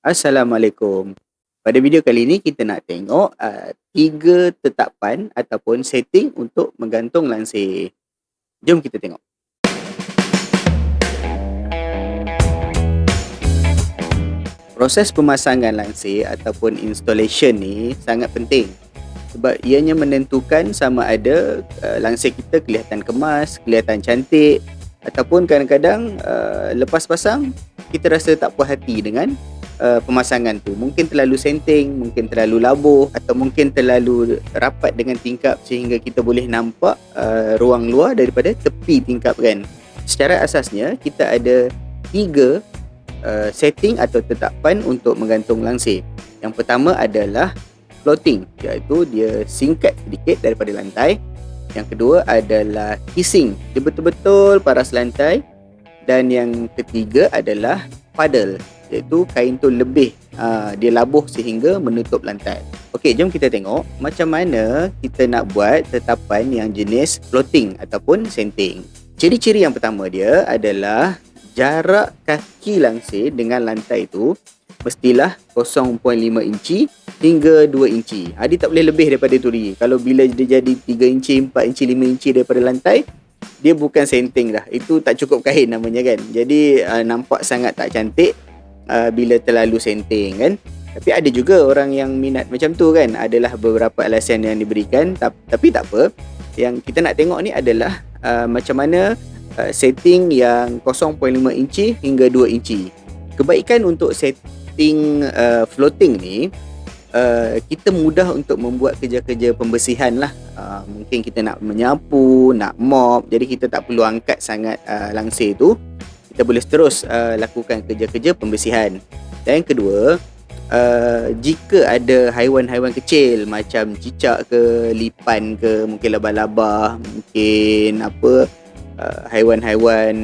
Assalamualaikum. Pada video kali ini kita nak tengok 3 tetapan ataupun setting untuk menggantung lansir. Jom kita tengok. Proses pemasangan lansir ataupun installation ni sangat penting sebab ianya menentukan sama ada lansir kita kelihatan kemas, kelihatan cantik ataupun kadang-kadang lepas pasang kita rasa tak puas hati dengan pemasangan tu. Mungkin terlalu senting, mungkin terlalu labuh atau mungkin terlalu rapat dengan tingkap sehingga kita boleh nampak ruang luar daripada tepi tingkap kan. Secara asasnya kita ada 3 setting atau tetapan untuk menggantung lansir. Yang pertama adalah floating, iaitu dia singkat sedikit daripada lantai. Yang kedua adalah kissing, dia betul-betul paras lantai. Dan yang ketiga adalah paddle, iaitu kain tu lebih dia labuh sehingga menutup lantai. Okey, jom kita tengok macam mana kita nak buat tetapan yang jenis floating ataupun senting. Ciri-ciri yang pertama dia adalah jarak kaki lansir dengan lantai tu mestilah 0.5 inci hingga 2 inci. Dia tak boleh lebih daripada tu lagi. Kalau bila dia jadi 3 inci, 4 inci, 5 inci daripada lantai, dia bukan senting dah. Itu tak cukup kain namanya kan. Jadi nampak sangat tak cantik bila terlalu senting kan. Tapi ada juga orang yang minat macam tu kan. Adalah beberapa alasan yang diberikan. Tapi tak apa. Yang kita nak tengok ni adalah macam mana setting yang 0.5 inci hingga 2 inci. Kebaikan untuk setting floating ni, kita mudah untuk membuat kerja-kerja pembersihan lah. Mungkin kita nak menyapu, nak mop, jadi kita tak perlu angkat sangat lansir tu. Kita boleh terus lakukan kerja-kerja pembersihan. Dan yang kedua, jika ada haiwan-haiwan kecil macam cicak ke, lipan ke, mungkin laba-laba, mungkin haiwan-haiwan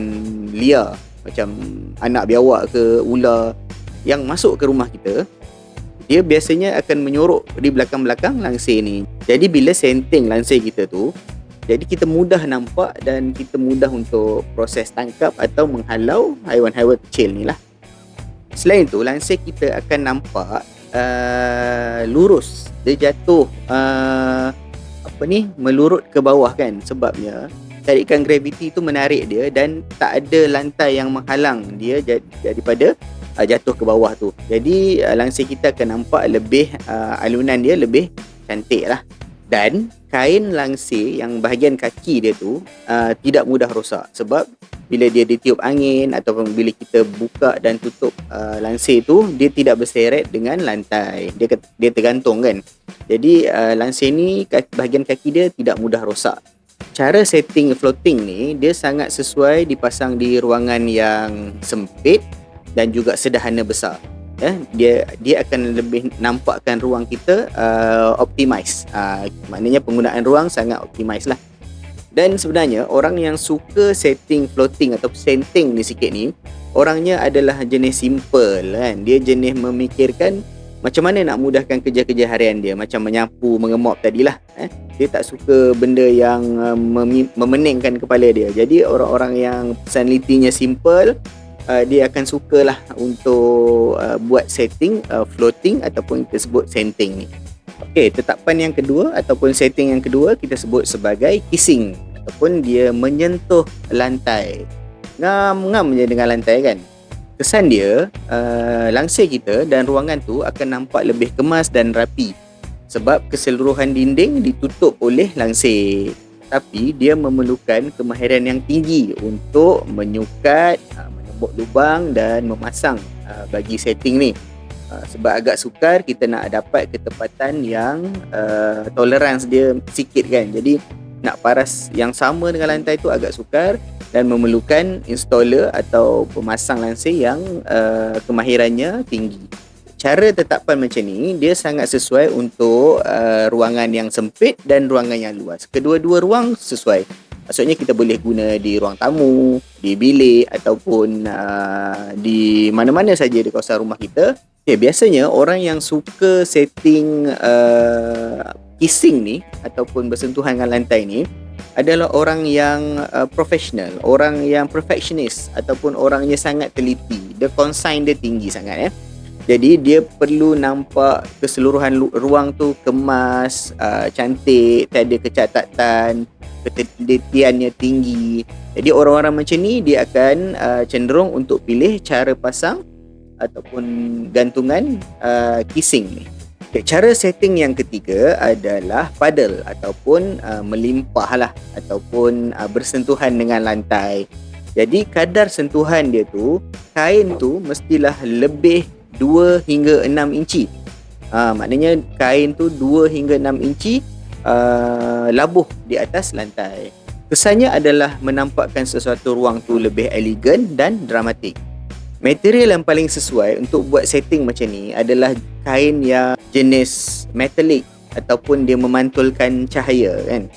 liar macam anak biawak ke, ular yang masuk ke rumah kita, dia biasanya akan menyorok di belakang-belakang lansir ni. Jadi bila senting lansir kita tu, jadi kita mudah nampak dan kita mudah untuk proses tangkap atau menghalau haiwan-haiwan kecil ni lah. Selain tu, lansir kita akan nampak lurus. Dia jatuh melurut ke bawah kan. Sebabnya tarikan graviti tu menarik dia dan tak ada lantai yang menghalang dia daripada jatuh ke bawah tu. Jadi lansir kita akan nampak lebih alunan dia lebih cantik lah. Dan kain lansir yang bahagian kaki dia tu tidak mudah rosak sebab bila dia ditiup angin ataupun bila kita buka dan tutup lansir tu, dia tidak berseret dengan lantai. Dia tergantung kan. Jadi lansir ni bahagian kaki dia tidak mudah rosak. Cara setting floating ni dia sangat sesuai dipasang di ruangan yang sempit dan juga sederhana besar. Dia akan lebih nampakkan ruang kita optimize. Maknanya penggunaan ruang sangat optimize lah. Dan sebenarnya orang yang suka setting floating atau senting ni sikit ni, orangnya adalah jenis simple kan. Dia jenis memikirkan macam mana nak mudahkan kerja-kerja harian dia, macam menyapu, mengemop tadilah. Dia tak suka benda yang memeningkan kepala dia. Jadi orang-orang yang personalitinya simple, dia akan sukalah untuk buat setting floating ataupun kita sebut senting ni. Okey, tetapan yang kedua ataupun setting yang kedua kita sebut sebagai kissing ataupun dia menyentuh lantai. Ngam-ngam je dengan lantai kan. Kesan dia, lansir kita dan ruangan tu akan nampak lebih kemas dan rapi sebab keseluruhan dinding ditutup oleh lansir. Tapi dia memerlukan kemahiran yang tinggi untuk menyukat, menembok lubang dan memasang bagi setting ni. Sebab agak sukar, kita nak dapat ketepatan yang tolerance dia sikit kan. Jadi nak paras yang sama dengan lantai tu agak sukar dan memerlukan installer atau pemasang lansir yang kemahirannya tinggi. Cara tetapan macam ni dia sangat sesuai untuk ruangan yang sempit dan ruangan yang luas. Kedua-dua ruang sesuai. Maksudnya kita boleh guna di ruang tamu, di bilik ataupun di mana-mana saja di kawasan rumah kita. Biasanya orang yang suka setting kissing ni ataupun bersentuhan dengan lantai ni adalah orang yang profesional, orang yang perfectionist ataupun orangnya sangat teliti. Dia consign dia tinggi sangat Jadi dia perlu nampak keseluruhan ruang tu kemas, cantik, tiada kecacatan, ketelitiannya tinggi. Jadi orang-orang macam ni dia akan cenderung untuk pilih cara pasang ataupun gantungan casing ni. Okay, cara setting yang ketiga adalah paddle ataupun melimpah lah ataupun bersentuhan dengan lantai. Jadi kadar sentuhan dia tu, kain tu mestilah lebih 2 hingga 6 inci. Maknanya kain tu 2 hingga 6 inci labuh di atas lantai. Kesannya adalah menampakkan sesuatu ruang tu lebih elegan dan dramatik. Material yang paling sesuai untuk buat setting macam ni adalah kain yang jenis metallic ataupun dia memantulkan cahaya kan.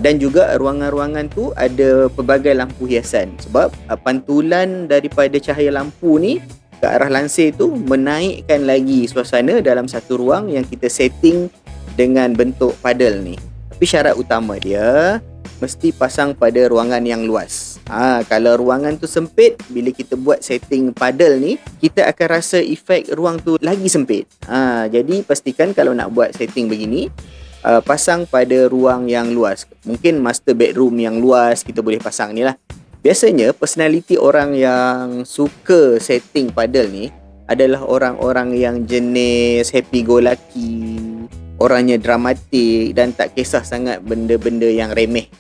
Dan juga ruangan-ruangan tu ada pelbagai lampu hiasan sebab pantulan daripada cahaya lampu ni ke arah lansir tu menaikkan lagi suasana dalam satu ruang yang kita setting dengan bentuk paddle ni. Tapi syarat utama dia mesti pasang pada ruangan yang luas. Kalau ruangan tu sempit, bila kita buat setting paddle ni, kita akan rasa efek ruang tu lagi sempit. Jadi pastikan kalau nak buat setting begini, pasang pada ruang yang luas. Mungkin master bedroom yang luas kita boleh pasang ni lah. Biasanya personality orang yang suka setting paddle ni adalah orang-orang yang jenis happy go lucky, orangnya dramatik dan tak kisah sangat benda-benda yang remeh.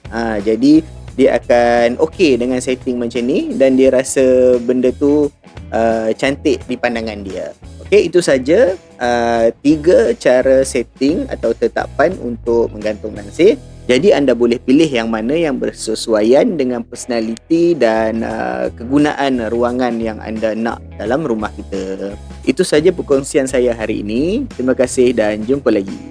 Jadi dia akan okey dengan setting macam ni dan dia rasa benda tu cantik di pandangan dia. Okey, itu saja 3 cara setting atau tetapan untuk menggantung lansir. Jadi anda boleh pilih yang mana yang bersesuaian dengan personality dan kegunaan ruangan yang anda nak dalam rumah kita. Itu saja perkongsian saya hari ini. Terima kasih dan jumpa lagi.